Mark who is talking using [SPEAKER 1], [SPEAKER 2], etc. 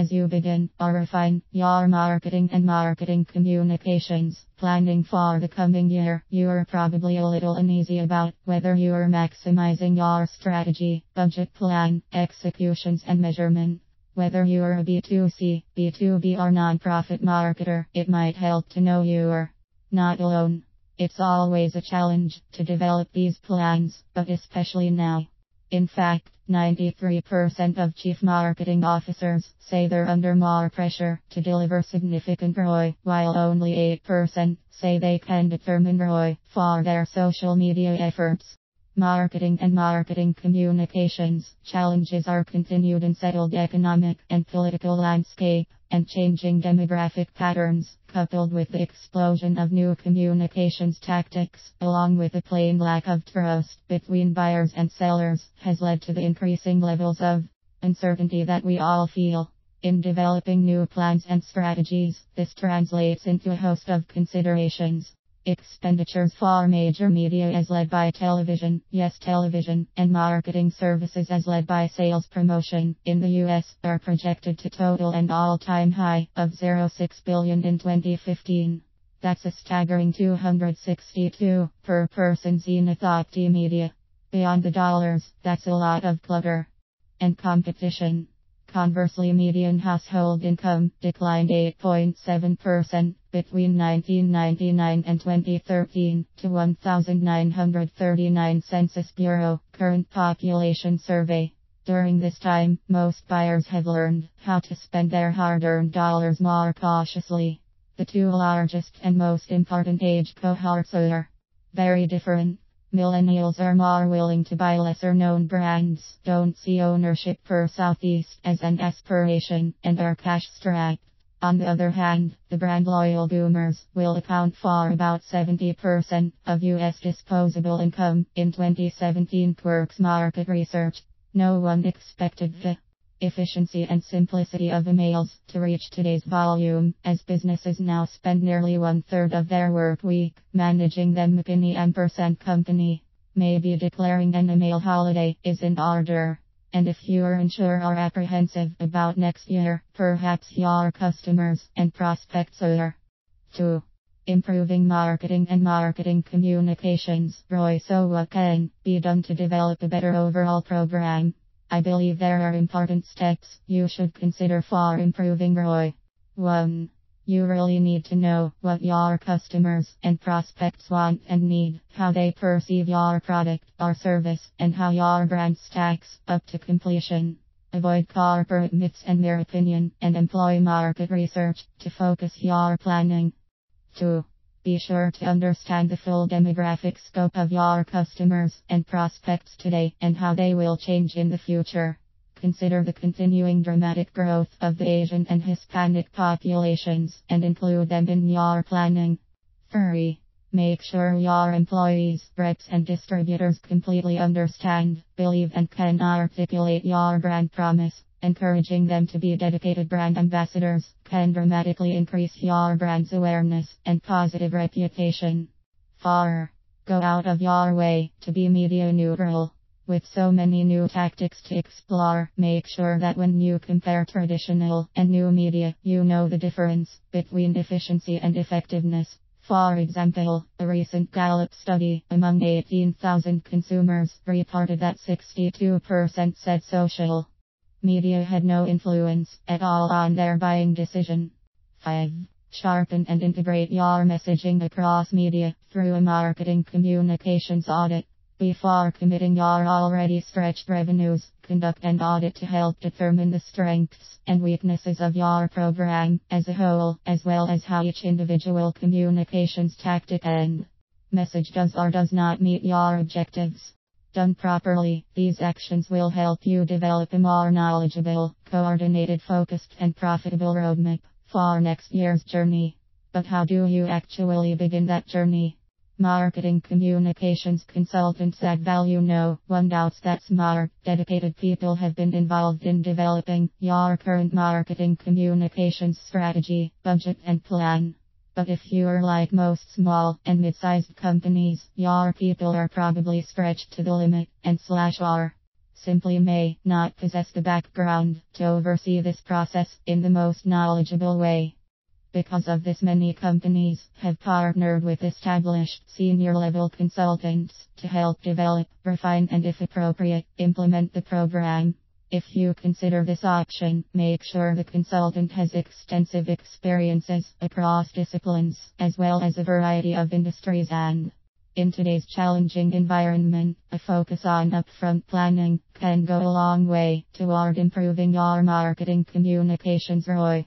[SPEAKER 1] As you begin or refine your marketing and marketing communications planning for the coming year, you are probably a little uneasy about whether you are maximizing your strategy, budget plan, executions, and measurement. Whether you are a B2C, B2B, or non-profit marketer, it might help to know you are not alone. It's always a challenge to develop these plans, but especially now. In fact, 93% of chief marketing officers say they're under more pressure to deliver significant ROI, while only 8% say they can determine ROI for their social media efforts. Marketing and marketing communications challenges are continued in settled economic and political landscape and changing demographic patterns, coupled with the explosion of new communications tactics, along with a plain lack of trust between buyers and sellers, has led to the increasing levels of uncertainty that we all feel. In developing new plans and strategies, this translates into a host of considerations. Expenditures for major media as led by television, yes television, and marketing services as led by sales promotion in the US are projected to total an all-time high of $0.6 billion in 2015. That's a staggering $262 per person Zenith Opti Media. Beyond the dollars, that's a lot of clutter and competition. Conversely, median household income declined 8.7% between 1999 and 2013 to 1,939 Census Bureau current population survey. During this time, most buyers have learned how to spend their hard-earned dollars more cautiously. The two largest and most important age cohorts are very different. Millennials are more willing to buy lesser-known brands, don't see ownership per Southeast as an aspiration, and are cash-strapped. On the other hand, the brand-loyal boomers will account for about 70% of U.S. disposable income in 2017 Quirk's market research. No one expected the efficiency and simplicity of emails to reach today's volume, as businesses now spend nearly one-third of their work week managing them. McKinney & Company. Maybe declaring an email holiday is in order. And if you are unsure or apprehensive about next year, perhaps your customers and prospects are too. Improving marketing and marketing communications. ROI. So what can be done to develop a better overall program? I believe there are important steps you should consider for improving ROI. 1. You really need to know what your customers and prospects want and need, how they perceive your product or service, and how your brand stacks up to completion. Avoid corporate myths and mere opinion, and employ market research to focus your planning. 2. Be sure to understand the full demographic scope of your customers and prospects today and how they will change in the future. Consider the continuing dramatic growth of the Asian and Hispanic populations and include them in your planning. 3. Make sure your employees, reps, and distributors completely understand, believe, and can articulate your brand promise. Encouraging them to be dedicated brand ambassadors can dramatically increase your brand's awareness and positive reputation. 4. Go out of your way to be media neutral. With so many new tactics to explore, make sure that when you compare traditional and new media, you know the difference between efficiency and effectiveness. For example, a recent Gallup study among 18,000 consumers reported that 62% said social media had no influence at all on their buying decision. 5. Sharpen and integrate your messaging across media through a marketing communications audit. Before committing your already stretched revenues, conduct an audit to help determine the strengths and weaknesses of your program as a whole, as well as how each individual communications tactic and message does or does not meet your objectives. Done properly, these actions will help you develop a more knowledgeable, coordinated, focused, and profitable roadmap for next year's journey. But how do you actually begin that journey? Marketing communications consultants at Value no one doubts that smart, dedicated people have been involved in developing your current marketing communications strategy, budget, and plan. But if you are like most small and mid-sized companies, your people are probably stretched to the limit and/or simply may not possess the background to oversee this process in the most knowledgeable way. Because of this, many companies have partnered with established senior level consultants to help develop, refine, and if appropriate, implement the program. If you consider this option, make sure the consultant has extensive experiences across disciplines, as well as a variety of industries, and in today's challenging environment, a focus on upfront planning can go a long way toward improving your marketing communications ROI.